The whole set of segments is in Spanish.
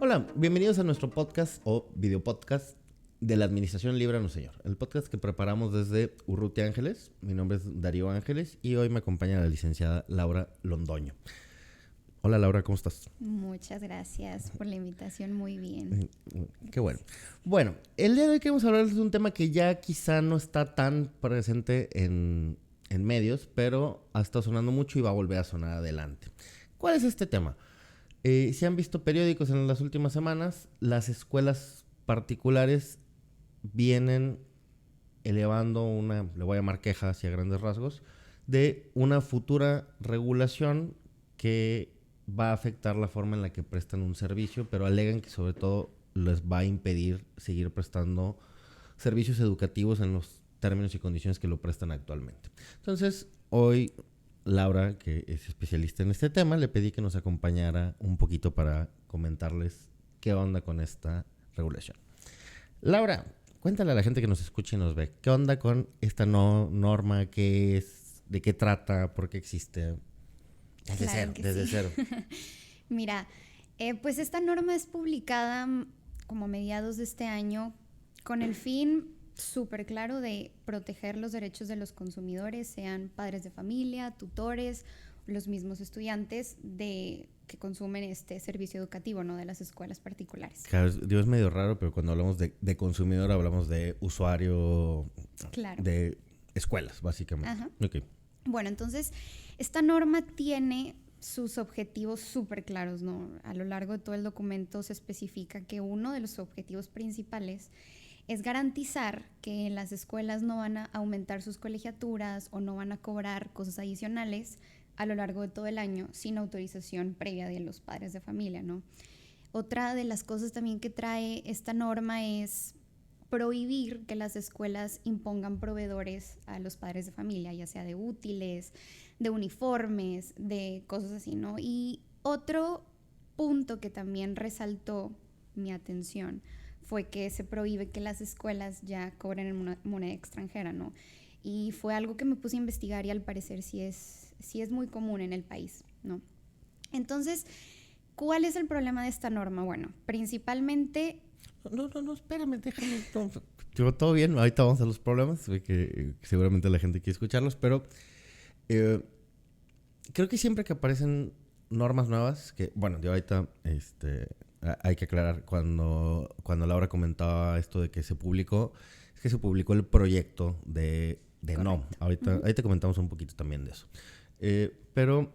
Hola, bienvenidos a nuestro podcast o videopodcast de la Administración Líbranos Señor. El podcast que preparamos desde Urrutia Ángeles. Mi nombre es Darío Ángeles y hoy me acompaña la licenciada Laura Londoño. Hola Laura, ¿cómo estás? Muchas gracias por la invitación, muy bien. Qué bueno. Bueno, el día de hoy queremos hablarles de un tema que ya quizá no está tan presente en medios, pero ha estado sonando mucho y va a volver a sonar adelante. ¿Cuál es este tema? Si han visto periódicos en las últimas semanas, las escuelas particulares vienen elevando una, le voy a llamar queja hacia grandes rasgos, de una futura regulación que va a afectar la forma en la que prestan un servicio, pero alegan que sobre todo les va a impedir seguir prestando servicios educativos en los términos y condiciones que lo prestan actualmente. Entonces, hoy Laura, que es especialista en este tema, le pedí que nos acompañara un poquito para comentarles qué onda con esta regulación. Laura, cuéntale a la gente que nos escucha y nos ve, ¿qué onda con esta norma? ¿Qué es? ¿De qué trata? ¿Por qué existe? Desde cero. Mira, pues esta norma es publicada como a mediados de este año con el fin súper claro de proteger los derechos de los consumidores, sean padres de familia, tutores, los mismos estudiantes que consumen este servicio educativo, ¿no? De las escuelas particulares. Claro, Dios, es medio raro, pero cuando hablamos de consumidor hablamos de usuario, claro, de escuelas, básicamente. Ajá. Okay. Bueno, entonces, esta norma tiene sus objetivos súper claros, ¿no? A lo largo de todo el documento se especifica que uno de los objetivos principales es garantizar que las escuelas no van a aumentar sus colegiaturas o no van a cobrar cosas adicionales a lo largo de todo el año sin autorización previa de los padres de familia, ¿no? Otra de las cosas también que trae esta norma es prohibir que las escuelas impongan proveedores a los padres de familia, ya sea de útiles, de uniformes, de cosas así, ¿no? Y otro punto que también resaltó mi atención fue que se prohíbe que las escuelas ya cobren en moneda extranjera, ¿no? Y fue algo que me puse a investigar y al parecer sí es muy común en el país, ¿no? Entonces, ¿cuál es el problema de esta norma? Bueno, principalmente... No, espérame, déjame. Todo bien, ahorita vamos a los problemas, que seguramente la gente quiere escucharlos, pero creo que siempre que aparecen normas nuevas, que bueno, yo ahorita hay que aclarar, cuando Laura comentaba esto de que se publicó, es que se publicó el proyecto de no. Ahorita comentamos un poquito también de eso. Pero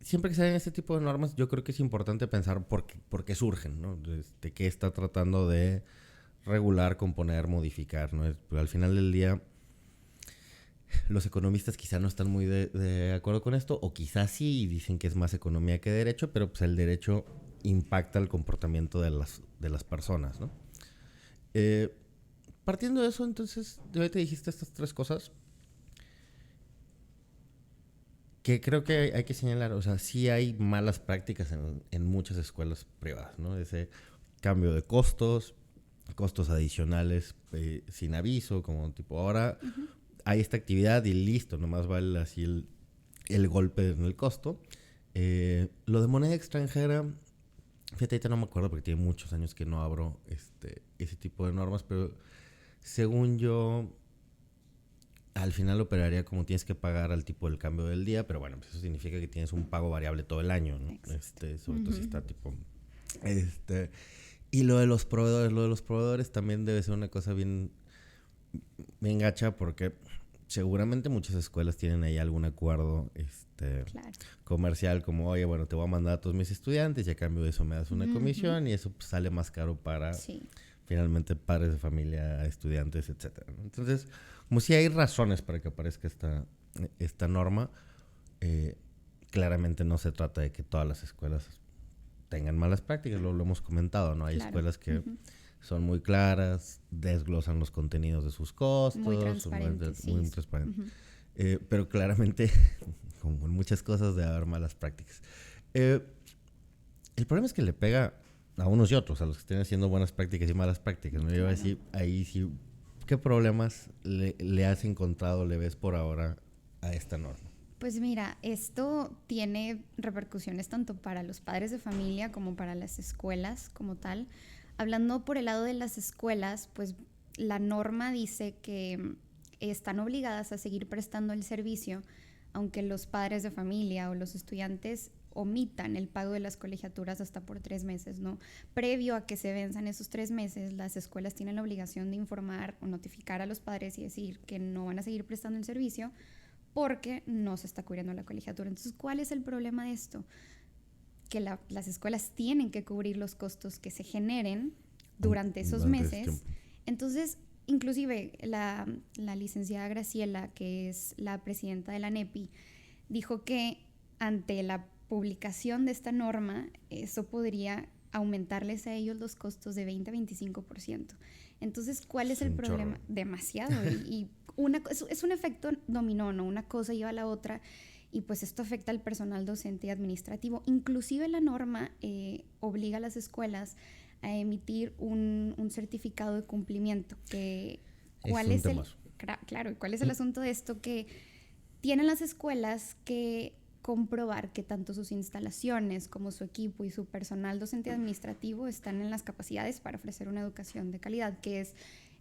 siempre que salen este tipo de normas, yo creo que es importante pensar por qué surgen, ¿no? De qué está tratando de regular, componer, modificar, ¿no? Al final del día, los economistas quizá no están muy de acuerdo con esto, o quizás sí, y dicen que es más economía que derecho, pero pues el derecho impacta el comportamiento de las personas, ¿no? Partiendo de eso, entonces, ya te dijiste estas tres cosas que creo que hay que señalar. O sea, sí hay malas prácticas en muchas escuelas privadas, ¿no? Ese cambio de costos adicionales sin aviso, como tipo ahora hay esta actividad y listo, nomás vale así el golpe en el costo. Lo de moneda extranjera, fíjate, ahorita no me acuerdo porque tiene muchos años que no abro ese tipo de normas, pero según yo, al final operaría como tienes que pagar al tipo del cambio del día, pero bueno, pues eso significa que tienes un pago variable todo el año, ¿no? Sobre todo si está tipo... y lo de los proveedores también debe ser una cosa bien gacha, porque seguramente muchas escuelas tienen ahí algún acuerdo claro. comercial, como, oye, bueno, te voy a mandar a todos mis estudiantes y a cambio de eso me das una comisión, y eso pues, sale más caro para finalmente padres de familia, estudiantes, etcétera, ¿no? Entonces, como si hay razones para que aparezca esta norma, claramente no se trata de que todas las escuelas tengan malas prácticas, lo hemos comentado, ¿no? Hay escuelas que son muy claras, desglosan los contenidos de sus costos, muy transparentes, muy transparentes. Pero claramente, como en muchas cosas, debe haber malas prácticas. El problema es que le pega a unos y otros, a los que estén haciendo buenas prácticas y malas prácticas, ¿no? Yo voy a decir, ahí sí, ¿qué problemas le has encontrado, le ves por ahora a esta norma? Pues mira, esto tiene repercusiones tanto para los padres de familia como para las escuelas como tal. Hablando por el lado de las escuelas, pues la norma dice que están obligadas a seguir prestando el servicio, aunque los padres de familia o los estudiantes omitan el pago de las colegiaturas hasta por 3 meses, ¿no? Previo a que se venzan esos 3 meses, las escuelas tienen la obligación de informar o notificar a los padres y decir que no van a seguir prestando el servicio porque no se está cubriendo la colegiatura. Entonces, ¿cuál es el problema de esto? Que las escuelas tienen que cubrir los costos que se generen durante esos meses. Entonces, inclusive la licenciada Graciela, que es la presidenta de la NEPI, dijo que ante la publicación de esta norma, eso podría aumentarles a ellos los costos de 20 a 25%. Entonces, ¿cuál es el problema? Chorro. Demasiado. Y es un efecto dominó, ¿no? Una cosa lleva a la otra y pues esto afecta al personal docente y administrativo. Inclusive la norma obliga a las escuelas a emitir un certificado de cumplimiento. ¿Cuál es el asunto de esto? Que tienen las escuelas que comprobar que tanto sus instalaciones como su equipo y su personal docente y administrativo están en las capacidades para ofrecer una educación de calidad, que es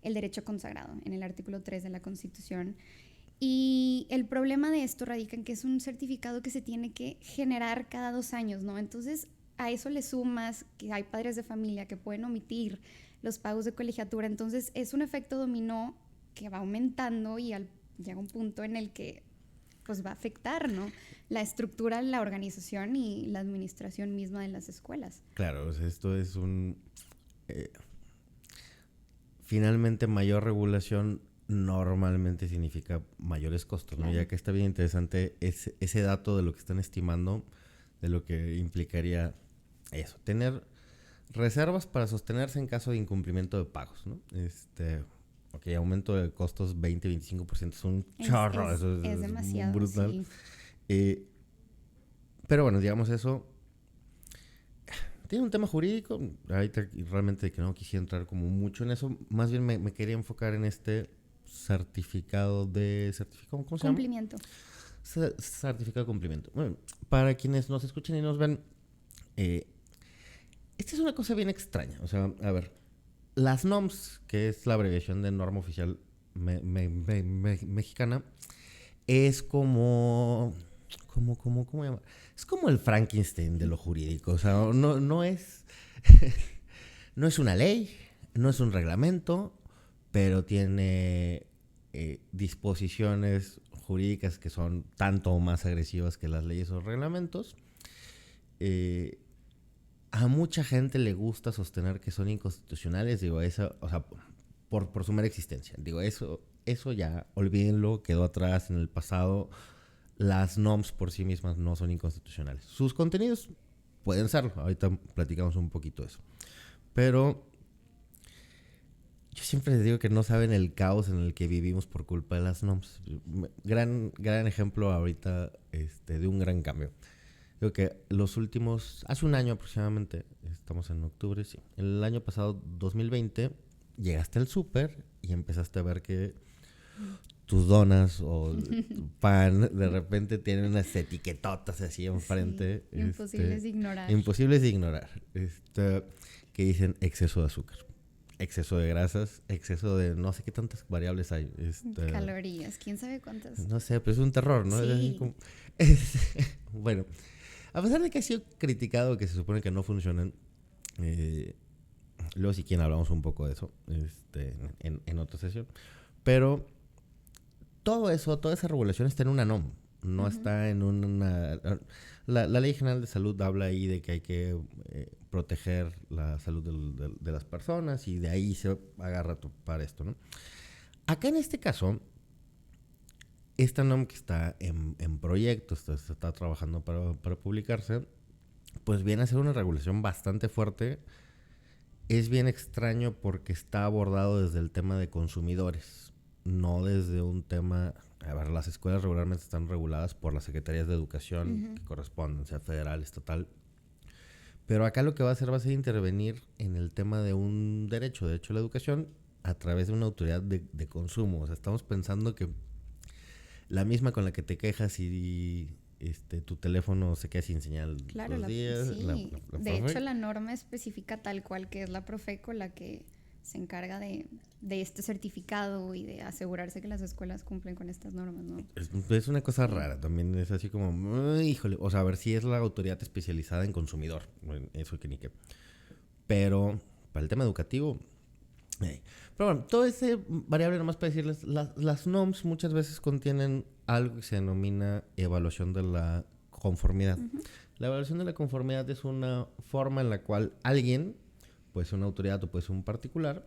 el derecho consagrado en el artículo 3 de la Constitución. Y el problema de esto radica en que es un certificado que se tiene que generar cada 2 años, ¿no? Entonces, a eso le sumas que hay padres de familia que pueden omitir los pagos de colegiatura. Entonces, es un efecto dominó que va aumentando y llega un punto en el que pues va a afectar, ¿no? La estructura, la organización y la administración misma de las escuelas. Claro, o sea, esto es finalmente, mayor regulación normalmente significa mayores costos, ¿no? Claro. Ya que está bien interesante ese dato de lo que están estimando, de lo que implicaría eso, tener reservas para sostenerse en caso de incumplimiento de pagos, ¿no? Ok, aumento de costos 20-25% es un chorro. Es demasiado, brutal. Sí. Pero bueno, digamos eso. Tiene un tema jurídico. Ahorita realmente que no quisiera entrar como mucho en eso. Más bien me quería enfocar en este certificado de... ¿Cómo se cumplimiento. llama? Certificado de cumplimiento. Bueno, para quienes nos escuchen y nos ven, esta es una cosa bien extraña. O sea, a ver... Las NOMS, que es la abreviación de norma oficial mexicana, es ¿cómo llama? Es como el Frankenstein de lo jurídico. O sea, no es no es una ley, no es un reglamento, pero tiene disposiciones jurídicas que son tanto o más agresivas que las leyes o reglamentos. A mucha gente le gusta sostener que son inconstitucionales, digo, eso, o sea, por su mera existencia. Digo, eso ya, olvídenlo, quedó atrás en el pasado. Las NOMS por sí mismas no son inconstitucionales. Sus contenidos pueden serlo, ahorita platicamos un poquito de eso. Pero yo siempre les digo que no saben el caos en el que vivimos por culpa de las NOMS. Gran ejemplo ahorita de un gran cambio. Creo que hace un año aproximadamente, estamos en octubre, sí. El año pasado, 2020, llegaste al súper y empezaste a ver que tus donas o tu pan de repente tienen unas etiquetotas así enfrente. Sí, imposibles de ignorar. Imposibles de ignorar. Que dicen exceso de azúcar, exceso de grasas, exceso de no sé qué tantas variables hay. Calorías, quién sabe cuántas. No sé, pero es un terror, ¿no? Sí. Bueno. A pesar de que ha sido criticado, que se supone que no funcionan, luego si quieren hablamos un poco de eso en otra sesión, pero todo eso, toda esa regulación está en una NOM, no está en una... La Ley General de Salud habla ahí de que hay que proteger la salud de las personas y de ahí se agarra para esto, ¿no? Acá en este caso... Esta NOM que está en proyecto, se está trabajando para publicarse, pues viene a ser una regulación bastante fuerte. Es bien extraño porque está abordado desde el tema de consumidores, no desde un tema... A ver, las escuelas regularmente están reguladas por las secretarías de educación que corresponden, sea federal, estatal. Pero acá lo que va a hacer intervenir en el tema de un derecho a la educación a través de una autoridad de consumo. O sea, estamos pensando que la misma con la que te quejas y tu teléfono se queda sin señal Claro, los días. sí. La De Profeco. hecho, la norma especifica tal cual que es la Profeco la que se encarga de este certificado y de asegurarse que las escuelas cumplen con estas normas, ¿no? Es una cosa Sí. rara, también es así como, híjole, o sea, a ver si es la autoridad especializada en consumidor, bueno, eso que ni qué. Pero para el tema educativo, pero bueno, todo ese variable nomás para decirles, las NOMS muchas veces contienen algo que se denomina evaluación de la conformidad. Ujú. La evaluación de la conformidad es una forma en la cual alguien, puede ser una autoridad o puede ser un particular,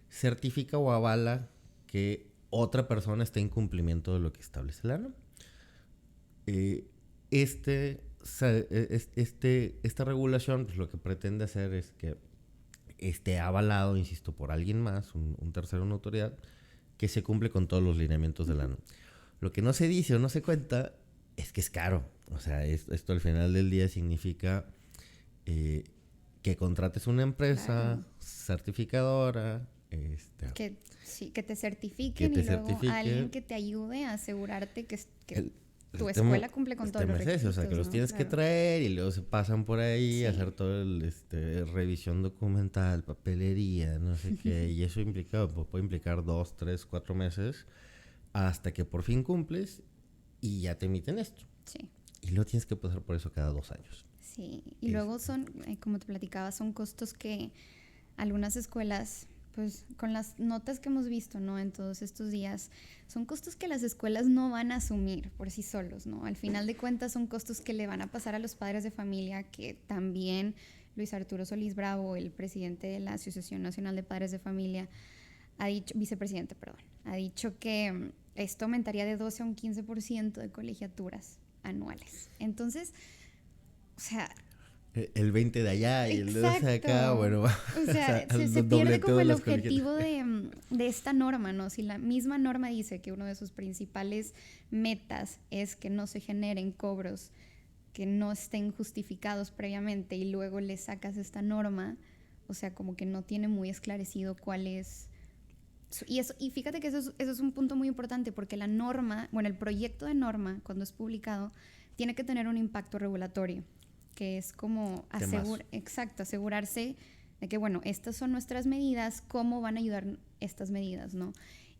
certifica o avala que otra persona está en cumplimiento de lo que establece la norma. Esta regulación, pues lo que pretende hacer es que esté avalado, insisto, por alguien más, un tercero, una autoridad, que se cumple con todos los lineamientos de la norma. Lo que no se dice o no se cuenta es que es caro. O sea, esto al final del día significa que contrates una empresa certificadora, Que te certifiquen y luego alguien que te ayude a asegurarte que tu escuela cumple con todos los requisitos. O sea, que los tienes que traer y luego se pasan por ahí a hacer todo el revisión documental, papelería, no sé qué. Y eso puede implicar 2, 3, 4 meses hasta que por fin cumples y ya te emiten esto. Sí. Y luego tienes que pasar por eso cada 2 años. Sí, y luego son, como te platicaba, son costos que algunas escuelas, pues con las notas que hemos visto, ¿no? En todos estos días, son costos que las escuelas no van a asumir por sí solos, ¿no? Al final de cuentas son costos que le van a pasar a los padres de familia, que también Luis Arturo Solís Bravo, el presidente de la Asociación Nacional de Padres de Familia, vicepresidente, perdón, ha dicho que esto aumentaría de 12 a un 15% de colegiaturas anuales. Entonces, o sea, el 20 de allá y el 12 de acá, bueno, o sea, se pierde como el objetivo de esta norma, ¿no? Si la misma norma dice que una de sus principales metas es que no se generen cobros que no estén justificados previamente y luego le sacas esta norma, o sea, como que no tiene muy esclarecido cuál es. Y fíjate que eso es un punto muy importante porque la norma, bueno, el proyecto de norma, cuando es publicado, tiene que tener un impacto regulatorio, que es como asegurarse de que, bueno, estas son nuestras medidas, ¿cómo van a ayudar estas medidas, no?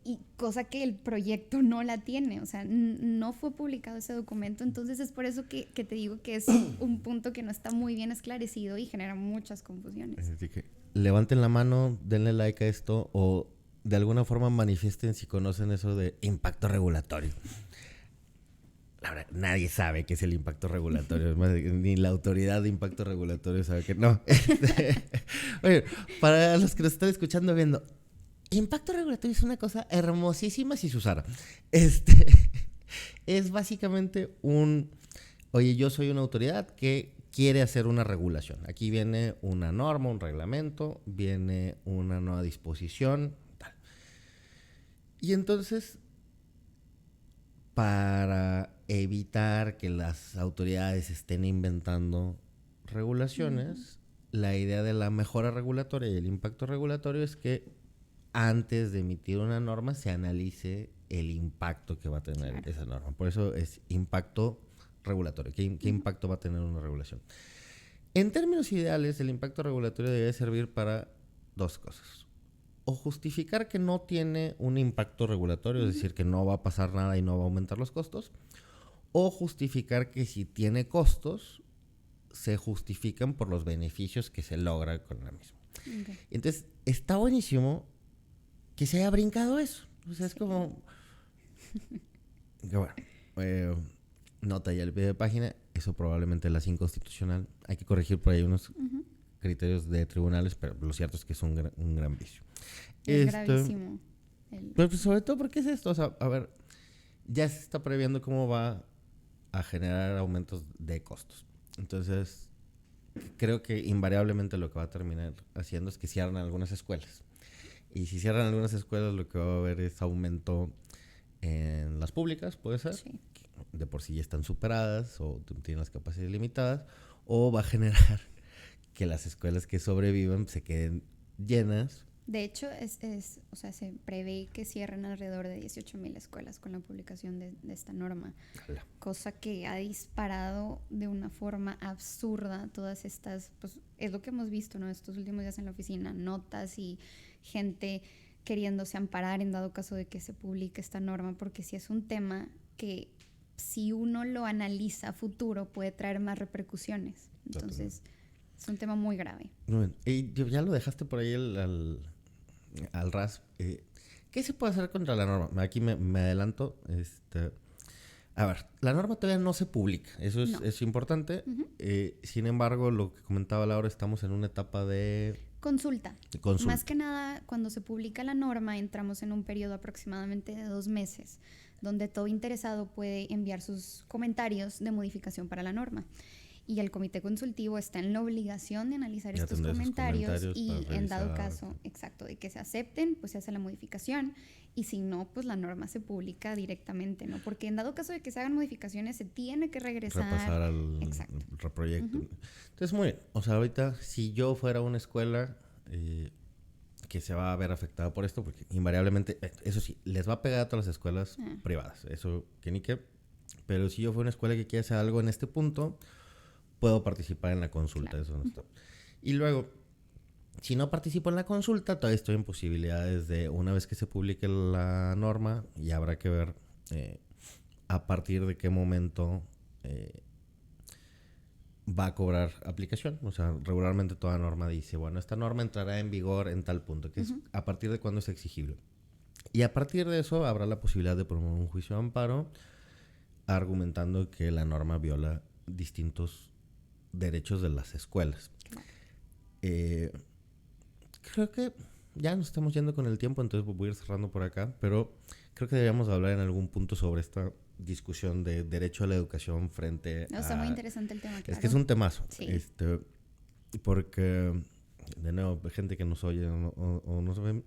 Y cosa que el proyecto no la tiene, o sea, no fue publicado ese documento, entonces es por eso que te digo que es un punto que no está muy bien esclarecido y genera muchas confusiones. Así que levanten la mano, denle like a esto o de alguna forma manifiesten si conocen eso de impacto regulatorio. La verdad, nadie sabe qué es el impacto regulatorio, ni la autoridad de impacto regulatorio sabe que no. Oye, para los que nos están escuchando viendo, impacto regulatorio es una cosa hermosísima si se usara. Es básicamente oye, yo soy una autoridad que quiere hacer una regulación. Aquí viene una norma, un reglamento, viene una nueva disposición, tal. Y entonces, para evitar que las autoridades estén inventando regulaciones, la idea de la mejora regulatoria y el impacto regulatorio es que antes de emitir una norma se analice el impacto que va a tener esa norma. Por eso es impacto regulatorio. ¿Qué impacto va a tener una regulación? En términos ideales, el impacto regulatorio debe servir para 2 cosas. O justificar que no tiene un impacto regulatorio, es decir, que no va a pasar nada y no va a aumentar los costos, o justificar que si tiene costos, se justifican por los beneficios que se logra con la misma. Okay. Entonces, está buenísimo que se haya brincado eso. O sea, es como... que bueno, nota ya el pie de página, eso probablemente es inconstitucional. Hay que corregir por ahí unos criterios de tribunales, pero lo cierto es que es un gran vicio. Es gravísimo. Pero pues, sobre todo, ¿por qué es esto? O sea, a ver, ya se está previendo cómo va a generar aumentos de costos. Entonces, creo que invariablemente lo que va a terminar haciendo es que cierran algunas escuelas. Y si cierran algunas escuelas, lo que va a haber es aumento en las públicas, puede ser. Sí. De por sí ya están superadas o tienen las capacidades limitadas. O va a generar que las escuelas que sobrevivan se queden llenas De hecho, o sea, se prevé que cierren alrededor de 18,000 escuelas con la publicación de esta norma, Ala. cosa que ha disparado de una forma absurda todas estas, pues es lo que hemos visto, ¿no? Estos últimos días en la oficina, notas y gente queriéndose amparar en dado caso de que se publique esta norma, porque sí es un tema que si uno lo analiza a futuro puede traer más repercusiones. Entonces, es un tema muy grave. Muy bien. Y ya lo dejaste por ahí al ras. ¿Qué se puede hacer contra la norma? Aquí me adelanto. A ver, la norma todavía no se publica. Eso No. es importante. Sin embargo, lo que comentaba Laura, estamos en una etapa de Consulta. consulta. Más que nada, cuando se publica la norma, entramos en un periodo aproximadamente de 2 meses, donde todo interesado puede enviar sus comentarios de modificación para la norma. Y el comité consultivo está en la obligación de analizar Y estos atender esos comentarios y para en dado revisar. caso, exacto, de que se acepten, pues se hace la modificación y si no, pues la norma se publica directamente, ¿no? Porque en dado caso de que se hagan modificaciones, se tiene que regresar. Repasar al Exacto. reproyecto. Entonces, muy bien. O sea, ahorita, si yo fuera una escuela que se va a ver afectada por esto, porque invariablemente, eso sí, les va a pegar a todas las escuelas privadas. Eso que ni qué. Pero si yo fuera una escuela que quiere hacer algo en este punto, puedo participar en la consulta. Claro. Eso no está. Y luego, si no participo en la consulta, todavía estoy en posibilidades de, una vez que se publique la norma, y habrá que ver a partir de qué momento va a cobrar aplicación. O sea, regularmente toda norma dice, bueno, esta norma entrará en vigor en tal punto, que es a partir de cuándo es exigible. Y a partir de eso habrá la posibilidad de promover un juicio de amparo argumentando que la norma viola distintos derechos de las escuelas. Creo que ya nos estamos yendo con el tiempo, entonces voy a ir cerrando por acá, pero creo que deberíamos hablar en algún punto sobre esta discusión de derecho a la educación frente No, está muy interesante el tema, claro. Es que es un temazo. Sí. Porque, de nuevo, gente que nos oye o no sabe,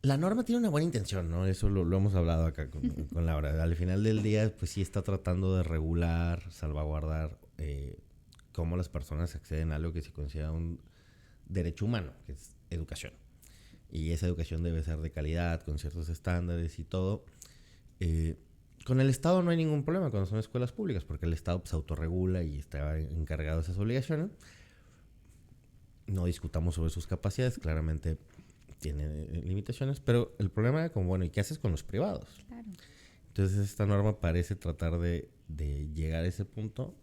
la norma tiene una buena intención, ¿no? Eso lo hemos hablado acá con Laura. Al final del día, pues sí está tratando de regular, salvaguardar cómo las personas acceden a algo que se considera un derecho humano, que es educación. Y esa educación debe ser de calidad, con ciertos estándares y todo. Con el Estado no hay ningún problema cuando son escuelas públicas, porque el Estado pues, autorregula y está encargado de esas obligaciones. No discutamos sobre sus capacidades, claramente tiene limitaciones, pero el problema es como, bueno, ¿y qué haces con los privados? Claro. Entonces esta norma parece tratar de llegar a ese punto.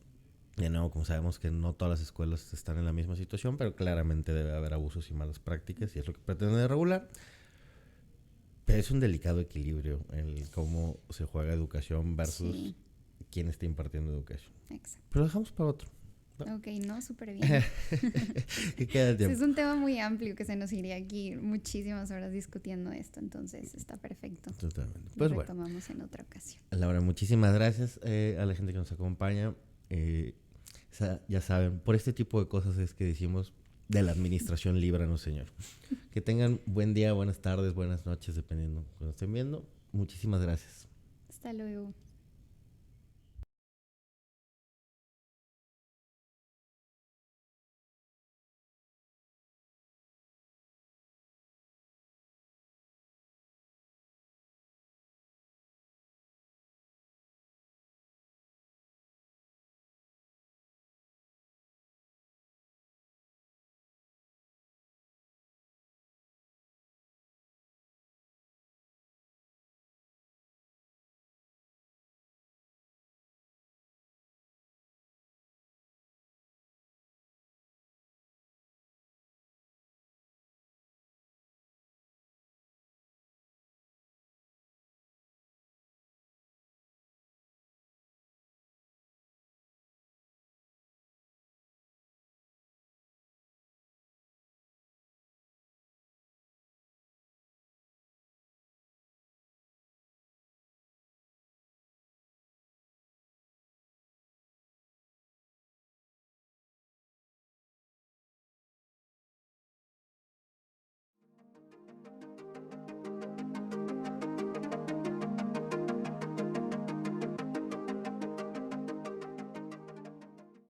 De nuevo, como sabemos que no todas las escuelas están en la misma situación, pero claramente debe haber abusos y malas prácticas, y es lo que pretende regular. Pero es un delicado equilibrio el cómo se juega educación versus quién está impartiendo educación. Exacto. Pero lo dejamos para otro. ¿No? Ok, no, súper bien. ¿Qué queda de tiempo? Es un tema muy amplio que se nos iría aquí muchísimas horas discutiendo esto, entonces está perfecto. Totalmente. Lo Pues bueno, retomamos en otra ocasión. Laura, muchísimas gracias a la gente que nos acompaña. Ya saben, por este tipo de cosas es que decimos de la administración líbranos, Señor. Que tengan buen día, buenas tardes, buenas noches, dependiendo de cuando estén viendo. Muchísimas gracias. Hasta luego.